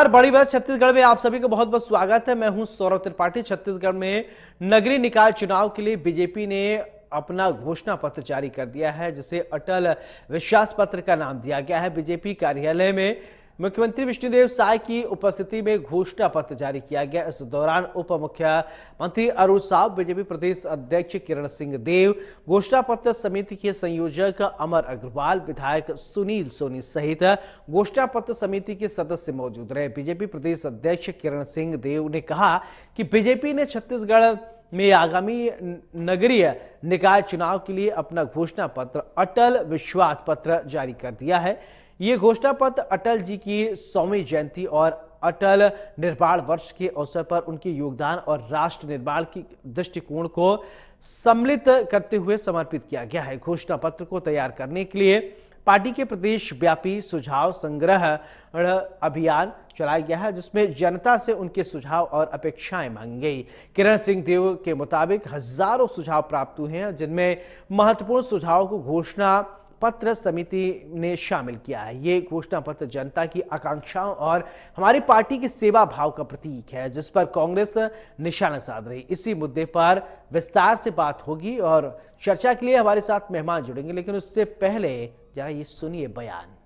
नमस्कार, बड़ी बात छत्तीसगढ़ में आप सभी का बहुत बहुत स्वागत है। मैं हूं सौरभ त्रिपाठी। छत्तीसगढ़ में नगरीय निकाय चुनाव के लिए बीजेपी ने अपना घोषणा पत्र जारी कर दिया है, जिसे अटल विश्वास पत्र का नाम दिया गया है। बीजेपी कार्यालय में मुख्यमंत्री विष्णुदेव साय की उपस्थिति में घोषणा पत्र जारी किया गया। इस दौरान उप मुख्यमंत्री अरुण साव, बीजेपी प्रदेश अध्यक्ष किरण सिंह देव, घोषणा पत्र समिति के संयोजक अमर अग्रवाल, विधायक सुनील सोनी सहित घोषणा पत्र समिति के सदस्य मौजूद रहे। बीजेपी प्रदेश अध्यक्ष किरण सिंह देव ने कहा कि बीजेपी ने छत्तीसगढ़ में आगामी नगरीय निकाय चुनाव के लिए अपना घोषणा पत्र अटल विश्वास पत्र जारी कर दिया है। ये घोषणा पत्र अटल जी की 100वीं जयंती और अटल निर्माण वर्ष के अवसर पर उनके योगदान और राष्ट्र निर्माण की दृष्टिकोण को सम्मिलित करते हुए समर्पित किया गया है। घोषणा पत्र को तैयार करने के लिए पार्टी के प्रदेश व्यापी सुझाव संग्रह अभियान चलाया गया है, जिसमें जनता से उनके सुझाव और अपेक्षाएं मांगी गई। किरण सिंह देव के मुताबिक हजारों सुझाव प्राप्त हुए हैं, जिनमें महत्वपूर्ण सुझावों को घोषणा पत्र समिति ने शामिल किया है। ये घोषणा पत्र जनता की आकांक्षाओं और हमारी पार्टी के सेवा भाव का प्रतीक है, जिस पर कांग्रेस निशाना साध रही। इसी मुद्दे पर विस्तार से बात होगी और चर्चा के लिए हमारे साथ मेहमान जुड़ेंगे, लेकिन उससे पहले जरा ये सुनिए बयान।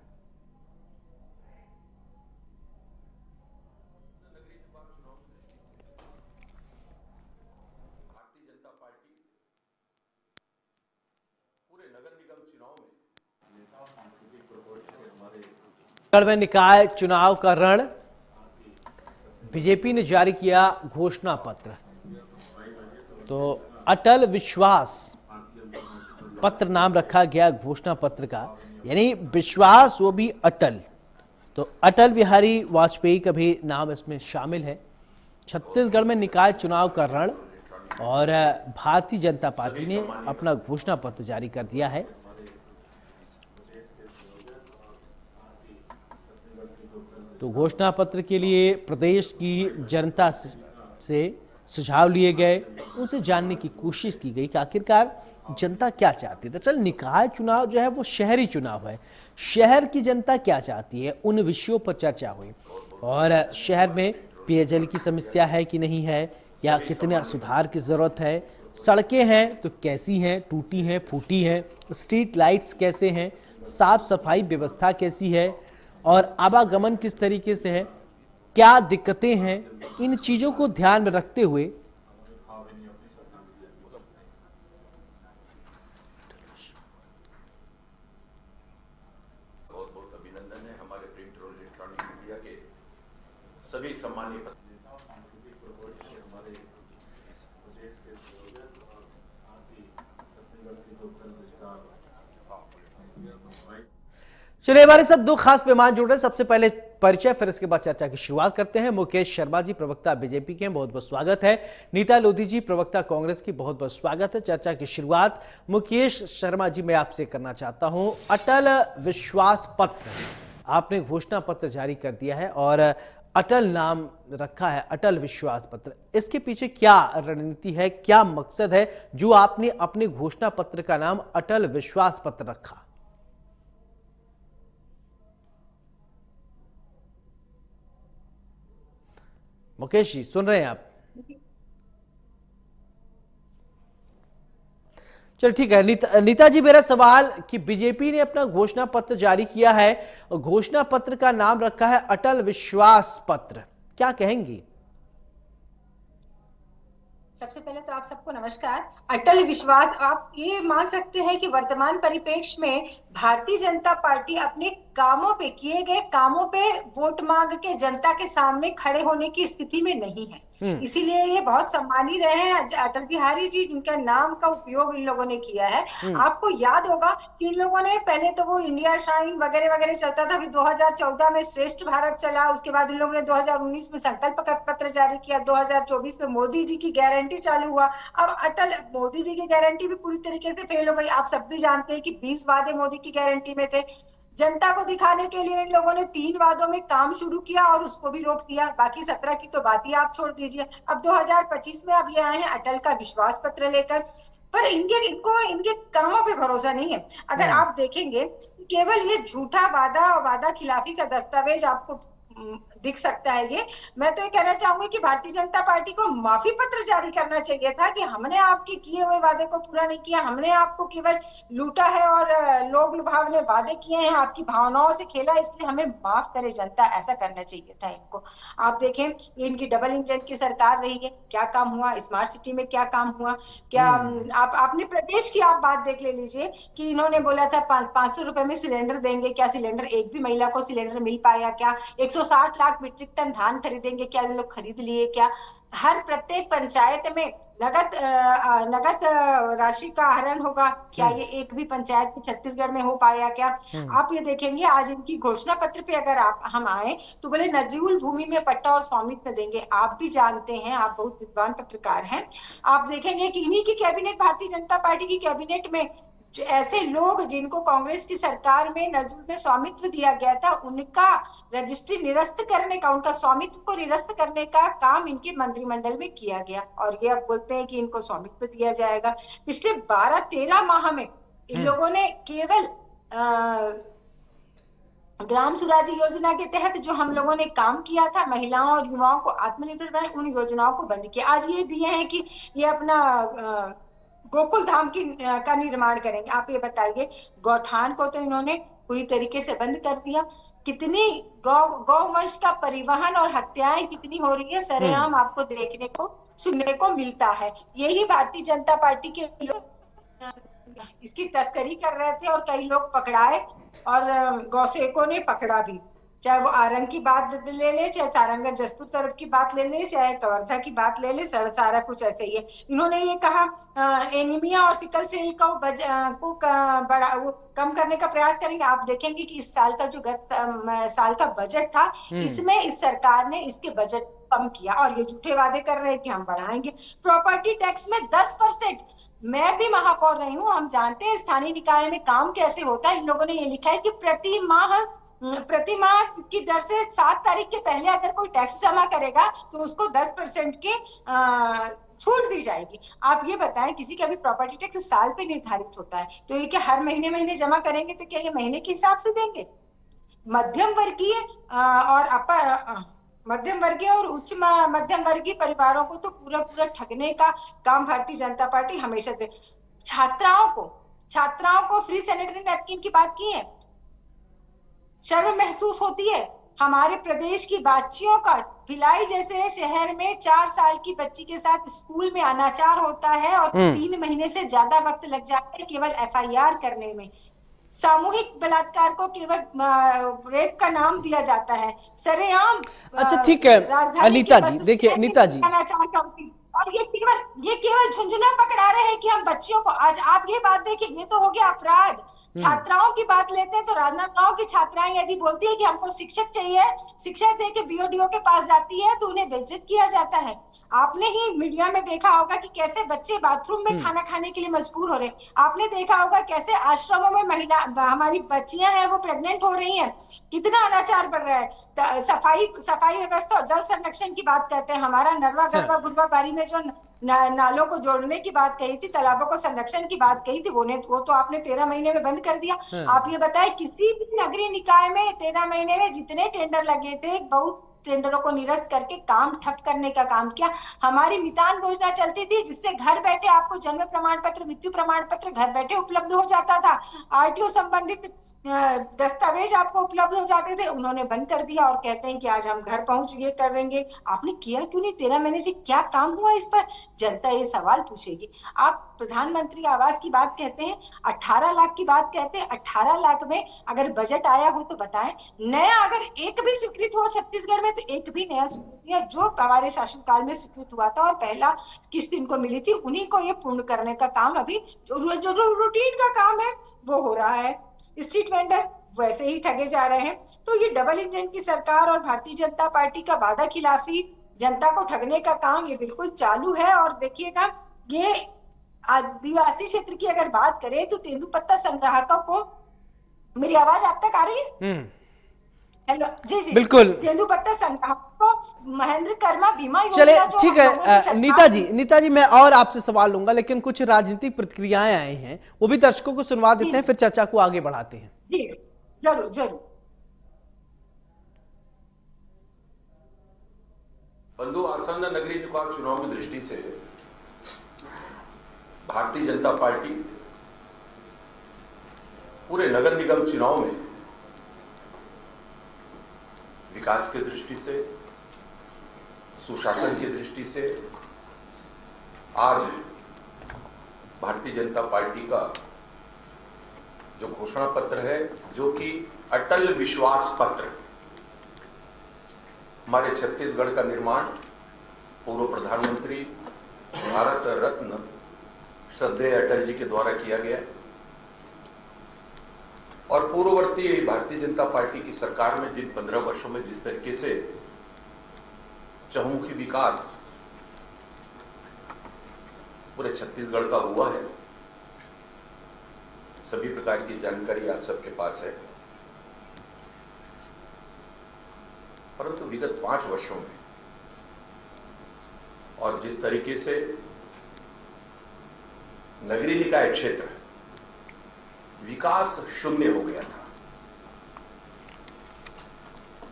में निकाय चुनाव का रण, बीजेपी ने जारी किया घोषणा पत्र। तो अटल विश्वास पत्र नाम रखा गया घोषणा पत्र का, यानी विश्वास वो भी अटल। तो अटल बिहारी वाजपेयी का भी नाम इसमें शामिल है। छत्तीसगढ़ में निकाय चुनाव का रण और भारतीय जनता पार्टी ने अपना घोषणा पत्र जारी कर दिया है। तो घोषणा पत्र के लिए प्रदेश की जनता से सुझाव लिए गए, उनसे जानने की कोशिश की गई कि आखिरकार जनता क्या चाहती है। दरअसल निकाय चुनाव जो है वो शहरी चुनाव है। शहर की जनता क्या चाहती है, उन विषयों पर चर्चा हुई। और शहर में पेयजल की समस्या है कि नहीं है, या कितने सुधार की जरूरत है, सड़कें हैं तो कैसी हैं, टूटी हैं, फूटी हैं, स्ट्रीट लाइट्स कैसे हैं, साफ सफाई व्यवस्था कैसी है, और आवागमन किस तरीके से है, क्या दिक्कतें हैं। इन चीजों को ध्यान में रखते हुए बहुत बहुत अभिनंदन है हमारे प्रिंट और इलेक्ट्रॉनिक मीडिया के सभी सम्मानीय चलिए, हमारे साथ दो खास मेहमान जुड़ रहे हैं। सबसे पहले परिचय, फिर इसके बाद चर्चा की शुरुआत करते हैं। मुकेश शर्मा जी, प्रवक्ता बीजेपी के, बहुत बहुत स्वागत है। नीता लोधी जी, प्रवक्ता कांग्रेस की, बहुत बहुत स्वागत है। चर्चा की शुरुआत मुकेश शर्मा जी मैं आपसे करना चाहता हूं। अटल विश्वास पत्र, आपने घोषणा पत्र जारी कर दिया है और अटल नाम रखा है, अटल विश्वास पत्र। इसके पीछे क्या रणनीति है, क्या मकसद है जो आपने अपने घोषणा पत्र का नाम अटल विश्वास पत्र रखा? मुकेश जी सुन रहे हैं आप? चलो ठीक है। नीता जी, मेरा सवाल कि बीजेपी ने अपना घोषणा पत्र जारी किया है, घोषणा पत्र का नाम रखा है अटल विश्वास पत्र, क्या कहेंगी? सबसे पहले तो आप सबको नमस्कार। अटल विश्वास, आप ये मान सकते हैं कि वर्तमान परिप्रेक्ष्य में भारतीय जनता पार्टी अपने कामों पे, किए गए कामों पे वोट मांग के जनता के सामने खड़े होने की स्थिति में नहीं है। इसीलिए ये बहुत सम्मानीय रहे हैं अटल बिहारी जी, जिनका नाम का उपयोग इन लोगों ने किया है। आपको याद होगा कि इन लोगों ने पहले तो वो इंडिया शाइन वगैरह वगैरह चलता था, फिर 2014 में श्रेष्ठ भारत चला, उसके बाद इन लोगों ने 2019 में संकल्प पत्र जारी किया, 2024 में मोदी जी की गारंटी चालू हुआ। अब अटल मोदी जी की गारंटी भी पूरी तरीके से फेल हो गई। आप सब भी जानते हैं कि 20 वादे मोदी की गारंटी में थे। जनता को दिखाने के लिए इन लोगों ने 3 वादों में काम शुरू किया और उसको भी रोक दिया। बाकी 17 की तो बात ही आप छोड़ दीजिए। अब 2025 में अब ये आए हैं अटल का विश्वास पत्र लेकर, पर इनके कामों पे भरोसा नहीं है। अगर आप देखेंगे केवल ये झूठा वादा और वादा खिलाफी का दस्तावेज आपको दिख सकता है ये। मैं तो ये कहना चाहूंगी कि भारतीय जनता पार्टी को माफी पत्र जारी करना चाहिए था कि हमने आपके किए हुए वादे को पूरा नहीं किया, हमने आपको केवल लूटा है और लोभ लुभावने वादे किए हैं, आपकी भावनाओं से खेला, इसलिए हमें माफ करे जनता, ऐसा करना चाहिए था इनको। आप देखें, इनकी डबल इंजन की सरकार रही है, क्या काम हुआ? स्मार्ट सिटी में क्या काम हुआ? क्या आप अपने प्रदेश की आप बात देख ले लीजिए कि इन्होंने बोला था 500 रुपए में सिलेंडर देंगे, क्या सिलेंडर एक भी महिला को सिलेंडर मिल पाया? क्या 160 लाख मीट्रिक टन धान खरीदेंगे, क्या इन लोग खरीद लिए? क्या हर प्रत्येक पंचायत में नगद राशि का आहरण होगा? क्या ये एक भी पंचायत की छत्तीसगढ़ में हो पाया? क्या आप ये देखेंगे आज इनकी घोषणा पत्र पे अगर हम आए तो बोले नजूल भूमि में पट्टा और स्वामित्व देंगे। आप भी जानते हैं, आप बहुत विद्वान पत्रकार हैं, आप देखेंगे कि इन्हीं की कैबिनेट, भारतीय जनता पार्टी की कैबिनेट में ऐसे लोग जिनको कांग्रेस की सरकार में नजूल में स्वामित्व दिया गया था, उनका रजिस्ट्री निरस्त करने का, उनका स्वामित्व को निरस्त करने का काम इनके मंत्रिमंडल में किया गया, और ये अब बोलते हैं कि इनको स्वामित्व दिया जाएगा। पिछले 12-13 माह में इन लोगों ने केवल ग्राम स्वराज योजना के तहत जो हम लोगों ने काम किया था, महिलाओं और युवाओं को आत्मनिर्भर बनाए, उन योजनाओं को बंद किया। आज ये दिए हैं कि ये अपना गोकुल धाम का निर्माण करेंगे। आप ये बताइए, गौठान को तो इन्होंने पूरी तरीके से बंद कर दिया। कितनी गौवंश का परिवहन और हत्याएं कितनी हो रही है, सरेआम आपको देखने को सुनने को मिलता है। यही भारतीय जनता पार्टी के लोग इसकी तस्करी कर रहे थे और कई लोग पकड़ाए और गौसेकों ने पकड़ा भी, चाहे वो आरंग की बात ले ले, चाहे सारंगढ़ जसपुर तरफ की बात ले ले, चाहे कवर्धा की बात ले ले, सारा कुछ ऐसे ही है। इन्होंने ये कहा एनीमिया और सिकल सेल को कम करने का प्रयास करेंगे। आप देखेंगे कि इस साल का जो गत साल का बजट था, इसमें इस सरकार ने इसके बजट कम किया और ये झूठे वादे कर रहे हैं कि हम बढ़ाएंगे। प्रॉपर्टी टैक्स में 10%। मैं भी महापौर रही हूँ, हम जानते हैं स्थानीय निकाय में काम कैसे होता है। इन लोगों ने ये लिखा है कि प्रति माह की दर से 7 तारीख के पहले अगर कोई टैक्स जमा करेगा तो उसको 10% के छूट दी जाएगी। आप ये बताएं, किसी का भी प्रॉपर्टी टैक्स साल पे निर्धारित होता है, तो ये क्या हर महीने जमा करेंगे? तो क्या ये महीने के हिसाब से देंगे? मध्यम वर्गीय और उच्च मध्यम वर्गीय परिवारों को तो पूरा ठगने का काम भारतीय जनता पार्टी हमेशा से। छात्राओं को फ्री सैनिटरी नैपकिन की बात की है, शर्म महसूस होती है? हमारे प्रदेश की बच्चियों का भिलाई जैसे शहर में 4 साल की बच्ची के साथ स्कूल में अनाचार होता है और 3 महीने से ज्यादा वक्त लग जाता है केवल FIR करने में। सामूहिक बलात्कार को केवल रेप का नाम दिया जाता है, सरेआम। अच्छा ठीक है अनीता जी, देखिए अनीता जी, और ये केवल झुंझुना पकड़ा रहे हैं कि हम बच्चियों को। आज आप ये बात देखिए, ये तो हो गया अपराध। छात्राओं की बात लेते हैं तो राजनांदगांव की छात्राएं यदि बोलती है कि हमको शिक्षक चाहिए, शिक्षा दे के BODO के पास जाती है तो उन्हें बेइज्जत किया जाता है। आपने ही मीडिया में देखा होगा कि कैसे बच्चे बाथरूम में खाना खाने के लिए मजबूर हो रहे हैं। आपने देखा होगा कैसे आश्रमों में हमारी बच्चियां हैं वो प्रेग्नेंट हो रही हैं, कितना अनाचार बढ़ रहा है। सफाई व्यवस्था और जल संरक्षण की बात करते हैं, हमारा नरवा गरवा गुरवा बारी में जो नालों को जोड़ने की बात कही थी, तालाबों को संरक्षण की बात कही थी, वो तो आपने 13 महीने में बंद कर दिया। आप ये बताएं, किसी भी नगरीय निकाय में 13 महीने में जितने टेंडर लगे थे, बहुत टेंडरों को निरस्त करके काम ठप करने का काम किया। हमारी मितान योजना चलती थी जिससे घर बैठे आपको जन्म प्रमाण पत्र, मृत्यु प्रमाण पत्र घर बैठे उपलब्ध हो जाता था, RTO संबंधित दस्तावेज आपको उपलब्ध हो जाते थे, उन्होंने बंद कर दिया और कहते हैं कि आज हम घर पहुंच ये करेंगे। आपने किया क्यों नहीं? 13 महीने से क्या काम हुआ इस पर? जनता ये सवाल पूछेगी। आप प्रधानमंत्री आवास की बात कहते हैं, 18 लाख की बात कहते हैं, 18 लाख में अगर बजट आया हो तो बताएं। नया अगर एक भी स्वीकृत हो छत्तीसगढ़ में, तो एक भी नया स्वीकृत है जो हमारे शासनकाल में स्वीकृत हुआ था और पहला किस्त इनको मिली थी, उन्हीं को ये पूर्ण करने का काम अभी जो रूटीन का काम है वो हो रहा है। स्ट्रीट वेंडर वैसे ही ठगे जा रहे हैं। तो ये डबल इंजन की सरकार और भारतीय जनता पार्टी का वादा खिलाफी, जनता को ठगने का काम ये बिल्कुल चालू है। और देखिएगा, ये आदिवासी क्षेत्र की अगर बात करें तो तेंदुपत्ता संग्राहकों को, मेरी आवाज आप तक आ रही है? हेलो जी जी बिल्कुल। तेंदुपत्ता संग्राहकों को महेंद्र कर्मा बीमा योजना, चले ठीक है नीता जी मैं और आपसे सवाल लूंगा, लेकिन कुछ राजनीतिक प्रतिक्रियाएं आई हैं वो भी दर्शकों को सुनवा देते हैं, फिर चर्चा को आगे बढ़ाते हैं। जी जरूर जरूर। बंधु, आसन्न नगरीय निकाय चुनाव की दृष्टि से भारतीय जनता पार्टी पूरे नगर निगम चुनाव में विकास की दृष्टि से, सुशासन की दृष्टि से आज भारतीय जनता पार्टी का जो घोषणा पत्र है, जो कि अटल विश्वास पत्र, हमारे छत्तीसगढ़ का निर्माण पूर्व प्रधानमंत्री भारत रत्न श्रद्धेय अटल जी के द्वारा किया गया और पूर्ववर्ती भारतीय जनता पार्टी की सरकार में जिन 15 वर्षों में जिस तरीके से चहुमुखी विकास पूरे छत्तीसगढ़ का हुआ है, सभी प्रकार की जानकारी आप सबके पास है। परंतु विगत 5 वर्षों में और जिस तरीके से नगरीय निकाय क्षेत्र विकास शून्य हो गया था,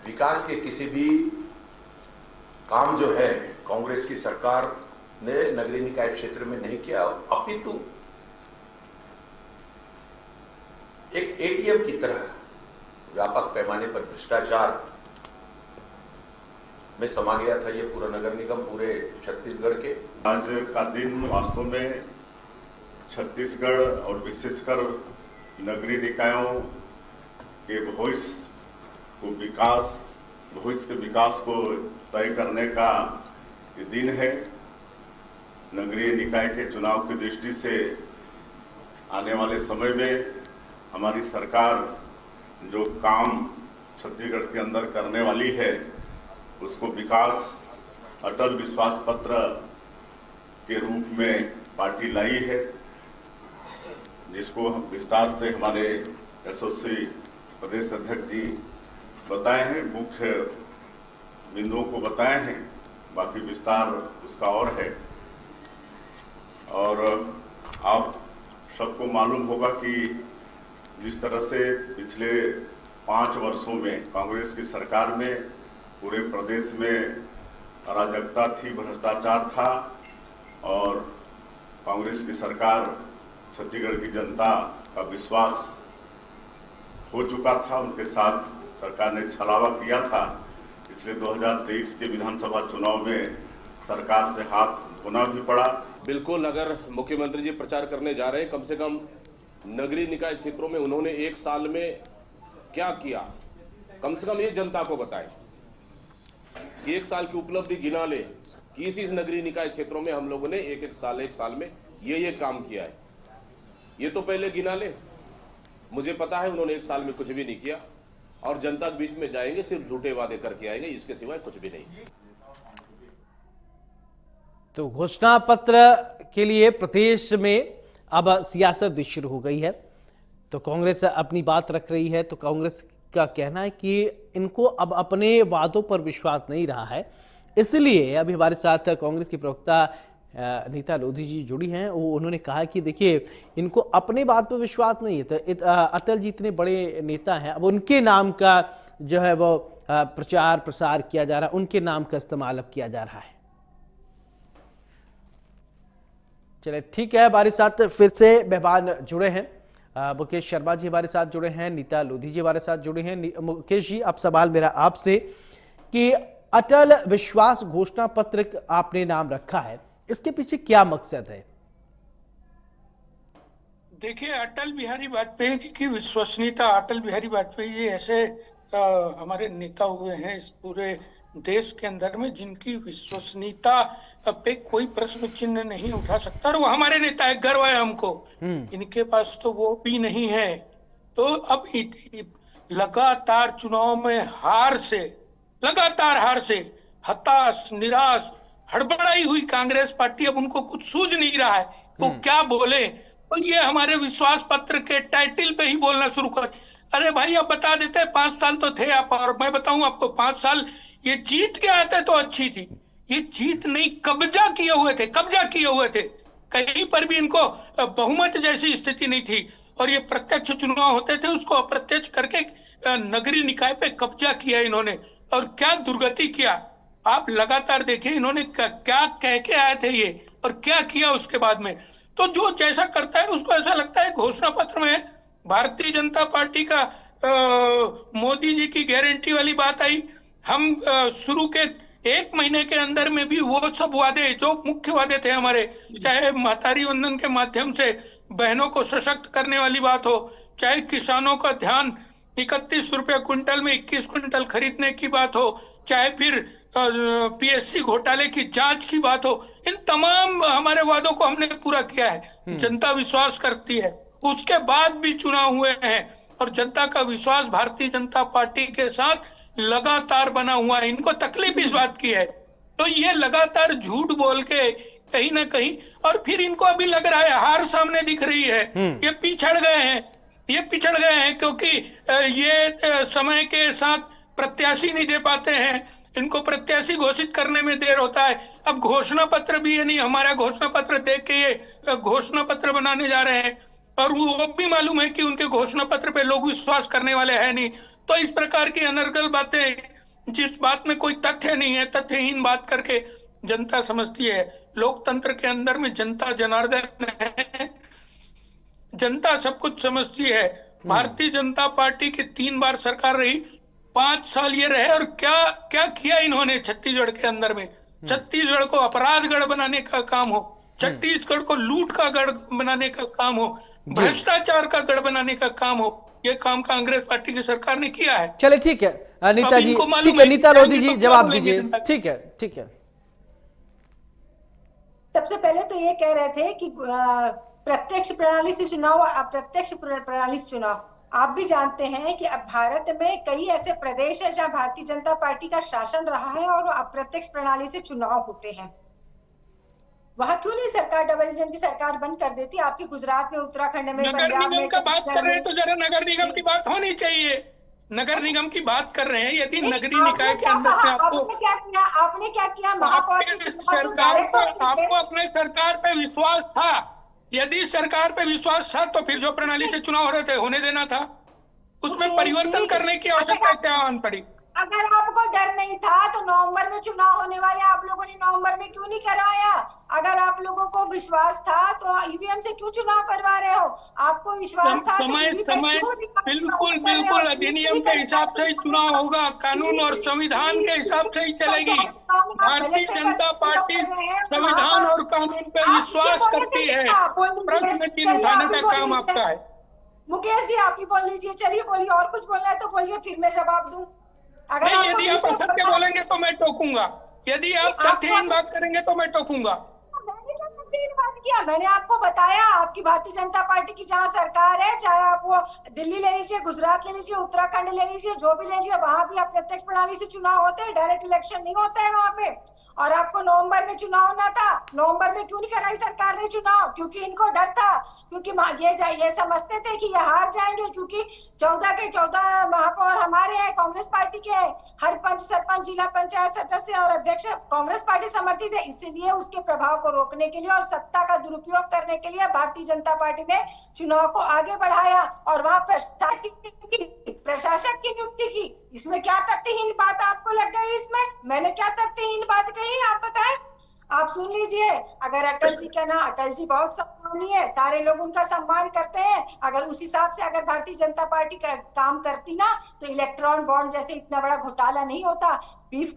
विकास के किसी भी काम जो है कांग्रेस की सरकार ने नगरीय निकाय क्षेत्र में नहीं किया, अपितु एक एटीएम की तरह व्यापक पैमाने पर भ्रष्टाचार में समा गया था ये पूरा नगर निगम पूरे छत्तीसगढ़ के। आज का दिन वास्तव में छत्तीसगढ़ और विशेषकर नगरीय निकायों के भविष्य के विकास को तय करने का ये दिन है। नगरीय निकाय के चुनाव की दृष्टि से आने वाले समय में हमारी सरकार जो काम छत्तीसगढ़ के अंदर करने वाली है, उसको विकास अटल विश्वास पत्र के रूप में पार्टी लाई है, जिसको विस्तार से हमारे एसओसी प्रदेश अध्यक्ष जी बताए हैं, मुख्य बिंदुओं को बताए हैं, बाकी विस्तार उसका और है। और आप सबको मालूम होगा कि जिस तरह से पिछले 5 वर्षों में कांग्रेस की सरकार में पूरे प्रदेश में अराजकता थी, भ्रष्टाचार था और कांग्रेस की सरकार छत्तीसगढ़ की जनता का विश्वास हो चुका था, उनके साथ सरकार ने छलावा किया था। पिछले 2023 के विधानसभा चुनाव में सरकार से हाथ धोना भी पड़ा। बिल्कुल, अगर मुख्यमंत्री जी प्रचार करने जा रहे हैं, कम से कम नगरीय निकाय क्षेत्रों में उन्होंने 1 साल में क्या किया, कम से कम ये जनता को बताएं कि 1 साल की उपलब्धि गिना ले कि इस नगरीय निकाय क्षेत्रों में हम लोगों ने एक साल में ये काम किया है, ये तो पहले गिना ले। मुझे पता है उन्होंने 1 साल में कुछ भी नहीं किया और जनता के बीच में जाएंगे सिर्फ झूठे वादे करके आएंगे, इसके सिवाय कुछ भी नहीं। तो घोषणा पत्र के लिए प्रदेश में अब सियासत भी शुरू हो गई है। तो कांग्रेस अपनी बात रख रही है। तो कांग्रेस का कहना है कि इनको अब अपने वादों पर विश्वास नहीं रहा है, इसलिए अभी हमारे साथ कांग्रेस की प्रवक्ता नीता लोधी जी जुड़ी हैं। उन्होंने कहा कि देखिए, इनको अपने बात पर विश्वास नहीं है। तो अटल जी इतने बड़े नेता हैं, अब उनके नाम का जो है वो प्रचार प्रसार किया जा रहा है, उनके नाम का इस्तेमाल अब किया जा रहा है। चलिए ठीक है, हमारे साथ फिर से मेहमान जुड़े हैं। मुकेश शर्मा जी हमारे साथ जुड़े हैं, नीता लोधी जी हमारे साथ जुड़े हैं। मुकेश जी, अब सवाल मेरा आपसे कि अटल विश्वास घोषणा पत्र आपने नाम रखा है, इसके पीछे क्या मकसद है? देखिए, अटल बिहारी वाजपेयी जी की विश्वसनीयता, अटल बिहारी वाजपेयी जी ऐसे हमारे नेता हुए हैं इस पूरे देश के अंदर में जिनकी विश्वसनीयता पे कोई प्रश्न चिन्ह नहीं उठा सकता, और वो हमारे नेता है, गर्व है हमको। इनके पास तो वो भी नहीं है। तो अब लगातार चुनाव में लगातार हार से हताश, निराश, हड़बड़ाई हुई कांग्रेस पार्टी, अब उनको कुछ सूझ नहीं रहा है वो क्या बोले। तो ये हमारे विश्वास पत्र के टाइटल पे ही बोलना शुरू कर, अरे भाई अब बता देते 5 साल तो थे आप, और मैं बताऊं आपको 5 साल ये जीत के आते तो अच्छी थी। ये जीत नहीं, कब्जा किए हुए थे। कहीं पर भी इनको बहुमत जैसी स्थिति नहीं थी, और ये प्रत्यक्ष चुनाव होते थे, उसको अप्रत्यक्ष करके नगरीय निकाय पे कब्जा किया इन्होंने। और क्या दुर्गति किया। आप लगातार देखिए इन्होंने क्या कह के आए थे ये और क्या किया उसके बाद में। तो जो जैसा करता है उसको ऐसा लगता है घोषणा पत्र में भारतीय जनता पार्टी का मोदी जी की गारंटी वाली बात आई। हम शुरू के 1 महीने के अंदर में भी वो सब वादे जो मुख्य वादे थे हमारे, चाहे महतारी वंदन के माध्यम से बहनों को सशक्त करने वाली बात हो, चाहे किसानों का ध्यान 31 रुपए क्विंटल में 21 क्विंटल खरीदने की बात हो, चाहे फिर पीएससी घोटाले की जांच की बात हो, इन तमाम हमारे वादों को हमने पूरा किया है। जनता विश्वास करती है। उसके बाद भी चुनाव हुए हैं और जनता का विश्वास भारतीय जनता पार्टी के साथ लगातार बना हुआ है। इनको तकलीफ इस बात की है, तो ये लगातार झूठ बोल के कहीं ना कहीं, और फिर इनको अभी लग रहा है हार सामने दिख रही है, ये पिछड़ गए हैं क्योंकि ये समय के साथ प्रत्याशी नहीं दे पाते हैं, इनको प्रत्याशी घोषित करने में देर होता है। अब घोषणा पत्र भी है नहीं, हमारा घोषणा पत्र देख के ये घोषणा पत्र बनाने जा रहे हैं और वो भी मालूम है कि उनके घोषणा पत्र पे लोग विश्वास करने वाले हैं नहीं। तो इस प्रकार की अनर्गल बातें, जिस बात में कोई तथ्य नहीं है, तथ्यहीन बात करके जनता समझती है। लोकतंत्र के अंदर में जनता जनार्दन है, जनता सब कुछ समझती है। भारतीय जनता पार्टी की 3 बार सरकार रही, 5 साल ये रहे और क्या क्या किया इन्होंने छत्तीसगढ़ के अंदर में। छत्तीसगढ़ को अपराध गढ़ बनाने का काम हो, छत्तीसगढ़ को लूट का गढ़ बनाने का काम हो, भ्रष्टाचार का गढ़ बनाने का काम हो, ये काम कांग्रेस पार्टी की सरकार ने किया है। चलिए ठीक है नीता जी, ठीक है नीता लोधी जी जवाब दीजिए। ठीक है। सबसे पहले तो ये कह रहे थे कि प्रत्यक्ष प्रणाली से चुनाव, अप्रत्यक्ष प्रणाली से चुनाव। आप भी जानते हैं कि अब भारत में कई ऐसे प्रदेश है जहां भारतीय जनता पार्टी का शासन रहा है और अप्रत्यक्ष प्रणाली से चुनाव होते हैं। वहां क्यों नहीं सरकार डबल इंजन की सरकार बंद कर देती? आपके गुजरात में, उत्तराखंड में, नगर निगम का बात कर रहे हैं तो जरा नगर निगम की बात होनी चाहिए। नगर निगम की बात कर रहे हैं, यदि नगरीय निकाय के अंदर से आपने क्या किया महापौर सरकार पर, आपको अपने सरकार पे विश्वास था। यदि सरकार पे विश्वास था तो फिर जो प्रणाली से चुनाव हो रहे थे होने देना था, उसमें परिवर्तन करने की आवश्यकता क्या आन पड़ी? अगर आपको डर नहीं था तो नवंबर में चुनाव होने वाले, आप लोगों ने नवंबर में क्यों नहीं करवाया? अगर आप लोगों को विश्वास था तो ईवीएम से क्यों चुनाव करवा रहे हो? आपको विश्वास था समय बिल्कुल अधिनियम के हिसाब से ही चुनाव होगा, कानून और संविधान के हिसाब से ही चलेगी। भारतीय जनता पार्टी संविधान और कानून पे विश्वास करती है। प्रश्न चिन्ह उठाने का काम आपका है। मुकेश जी आप ही बोल लीजिए, चलिए बोलिए, और कुछ बोलना है तो बोलिए, फिर मैं जवाब दूं। अगर यदि आप असत्य बोलेंगे तो मैं टोकूंगा, यदि आप तथ्यहीन बात करेंगे तो मैं टोकूंगा। मैंने तो तथ्यहीन बात किया, मैंने आपको बताया आपकी भारतीय जनता पार्टी की जहां सरकार है, चाहे आप वो दिल्ली ले लीजिए, गुजरात ले लीजिए, उत्तराखंड ले लीजिए, जो भी ले लीजिए, वहां भी अप्रत्यक्ष प्रणाली से चुनाव होते हैं, डायरेक्ट इलेक्शन नहीं होता है वहां पे। और आपको नवंबर में चुनाव होना था, नवंबर में क्यों नहीं कराई सरकार ने चुनाव? क्योंकि इनको डर था, क्योंकि ये समझते थे कि ये हार जाएंगे, क्योंकि 14 के 14 महापौर हमारे हैं, कांग्रेस पार्टी के हैं, हर पंच, सरपंच, जिला पंचायत सदस्य और अध्यक्ष कांग्रेस पार्टी समर्थित है। इसलिए उसके प्रभाव को रोकने के लिए और सत्ता का दुरुपयोग करने के लिए भारतीय जनता पार्टी ने चुनाव को आगे बढ़ाया और वहां प्रशासक की नियुक्ति की। इसमें क्या तथ्यहीन बात आपको लग गई? इसमें मैंने क्या तथ्यहीन बात कही आप बताएं? आप सुन लीजिए। अगर अटल जी का ना, अटल जी बहुत सम्मानीय है, सारे लोग उनका सम्मान करते हैं। अगर उस हिसाब से अगर भारतीय जनता पार्टी का काम करती ना तो इलेक्ट्रॉन बॉन्ड जैसे इतना बड़ा घोटाला नहीं होता। बीफ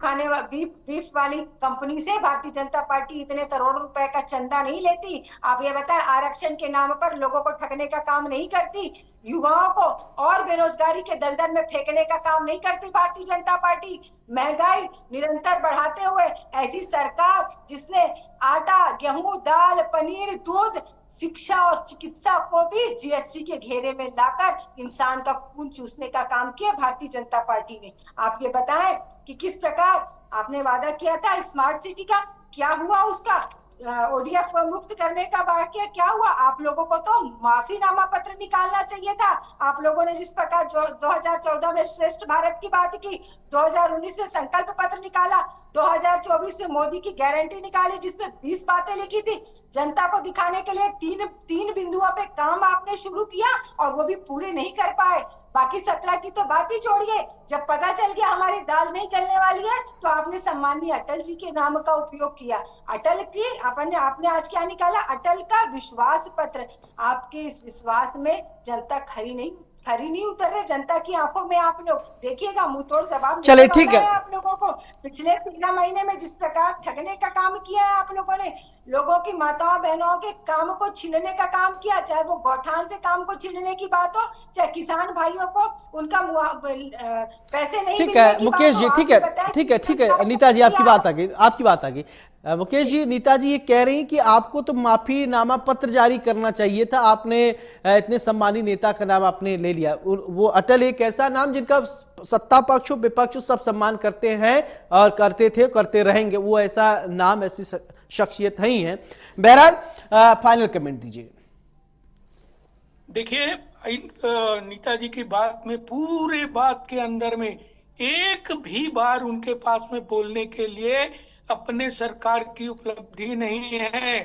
वाली कंपनी से भारतीय जनता पार्टी इतने करोड़ों रुपए का चंदा नहीं लेती। आप ये बताएं, आरक्षण के नाम पर लोगों को ठगने का काम नहीं करती, युवाओं को और बेरोजगारी के दलदल में फेंकने का काम नहीं करती भारतीय जनता पार्टी। महंगाई निरंतर बढ़ाते हुए ऐसी सरकार जिसने आटा, गेहूं, दाल, पनीर, दूध, शिक्षा और चिकित्सा को भी जीएसटी के घेरे में लाकर इंसान का खून चूसने का काम किया भारतीय जनता पार्टी ने। आप ये बताएं कि किस प्रकार आपने वादा किया था स्मार्ट सिटी का, क्या हुआ उसका? ओडीएफ मुक्त करने का वाक्य क्या हुआ? आप लोगों को तो माफीनामा पत्र निकालना चाहिए था। आप लोगों ने जिस प्रकार 2014 में श्रेष्ठ भारत की बात की, 2019 में संकल्प पत्र निकाला, 2024 में मोदी की गारंटी निकाली जिसमें 20 बातें लिखी थी। जनता को दिखाने के लिए तीन बिंदुओं पे काम आपने शुरू किया और वो भी पूरे नहीं कर पाए। बाकी 17 की तो बात ही छोड़िए। जब पता चल गया हमारी दाल नहीं गलने वाली है तो आपने सम्माननीय अटल जी के नाम का उपयोग किया। अटल की आपने आज क्या निकाला? अटल का विश्वास पत्र। आपके इस विश्वास में जनता खरी नहीं उतर रहे। जनता की आंखों में आप लोग देखिएगा मुंहतोड़ जवाब चलिए, देने ठीक वाला है। आप लोगों को। पिछले 13 महीने में जिस प्रकार ठगने का काम किया है आप लोगों ने, लोगों की माताओं बहनों के काम को छीनने का काम किया, चाहे वो गौठान से काम को छीनने की बात हो, चाहे किसान भाइयों को उनका पैसे नहीं ठीक मिलने है की मुकेश बात जी, हो। ठीक आपने है, बताया ठीक है, कि ठीक है सरकार नीता जी, को आपकी बात आ गई। मुकेश जी, नीता जी ये कह रही कि आपको तो माफीनामा पत्र जारी करना चाहिए था, आपने इतने सम्मानी नेता का नाम आपने ले लिया। वो अटल एक ऐसा नाम जिनका सत्ता पक्ष विपक्ष सब सम्मान करते हैं और करते थे, करते रहेंगे। वो ऐसा नाम, ऐसी शख्सियत नहीं है। बहरहाल फाइनल कमेंट दीजिए। देखिए, नीता जी की बात में, पूरे बात के अंदर में एक भी बार उनके पास में बोलने के लिए अपने सरकार की उपलब्धि नहीं है।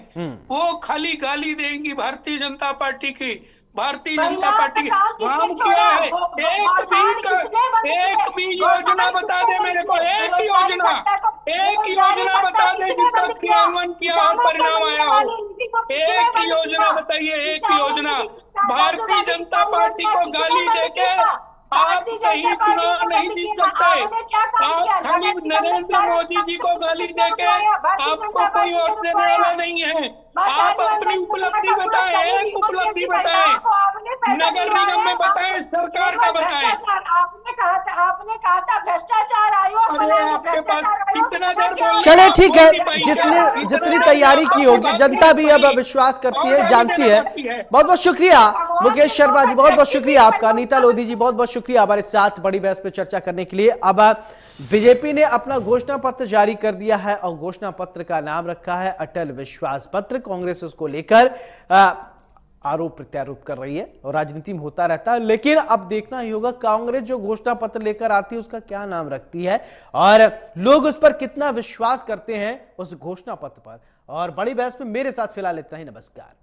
वो खाली गाली देंगी भारतीय जनता पार्टी की। भारतीय जनता पार्टी की काम क्या है? एक भी योजना बता दे मेरे को, एक योजना बता दे जिसका क्रियान्वयन किया और परिणाम आया हो। एक योजना बताइए, एक योजना। भारतीय जनता पार्टी को गाली देके आप कहीं चुनाव नहीं जीत सकते। आप खाली नरेंद्र मोदी जी को गाली देके आपको कोई वोट देने वाला नहीं है। आप अपनी उपलब्धि बताएं, एक उपलब्धि बताएं, नगर निगम में बताएं, सरकार का बताएं। आपने कहा था भ्रष्टाचार आयोग बनाएंगे। आपके पास कितना देर बोलने चले, का ठीक बोल है, नहीं पाई जितने जितनी तैयारी की होगी जनता भी अब विश्वास करती है, जानती है। बहुत बहुत शुक्रिया मुकेश शर्मा जी, बहुत बहुत शुक्रिया आपका। नीता लोधी जी, बहुत बहुत शुक्रिया हमारे साथ बड़ी बहस पे चर्चा करने के लिए। अब बीजेपी ने अपना घोषणा पत्र जारी कर दिया है और घोषणा पत्र का नाम रखा है अटल विश्वास पत्र। कांग्रेस उसको लेकर आरोप प्रत्यारोप कर रही है और राजनीति में होता रहता है, लेकिन अब देखना ही होगा कांग्रेस जो घोषणा पत्र लेकर आती है उसका क्या नाम रखती है और लोग उस पर कितना विश्वास करते हैं उस घोषणा पत्र पर। और बड़ी बहस में मेरे साथ फिलहाल इतना ही। नमस्कार।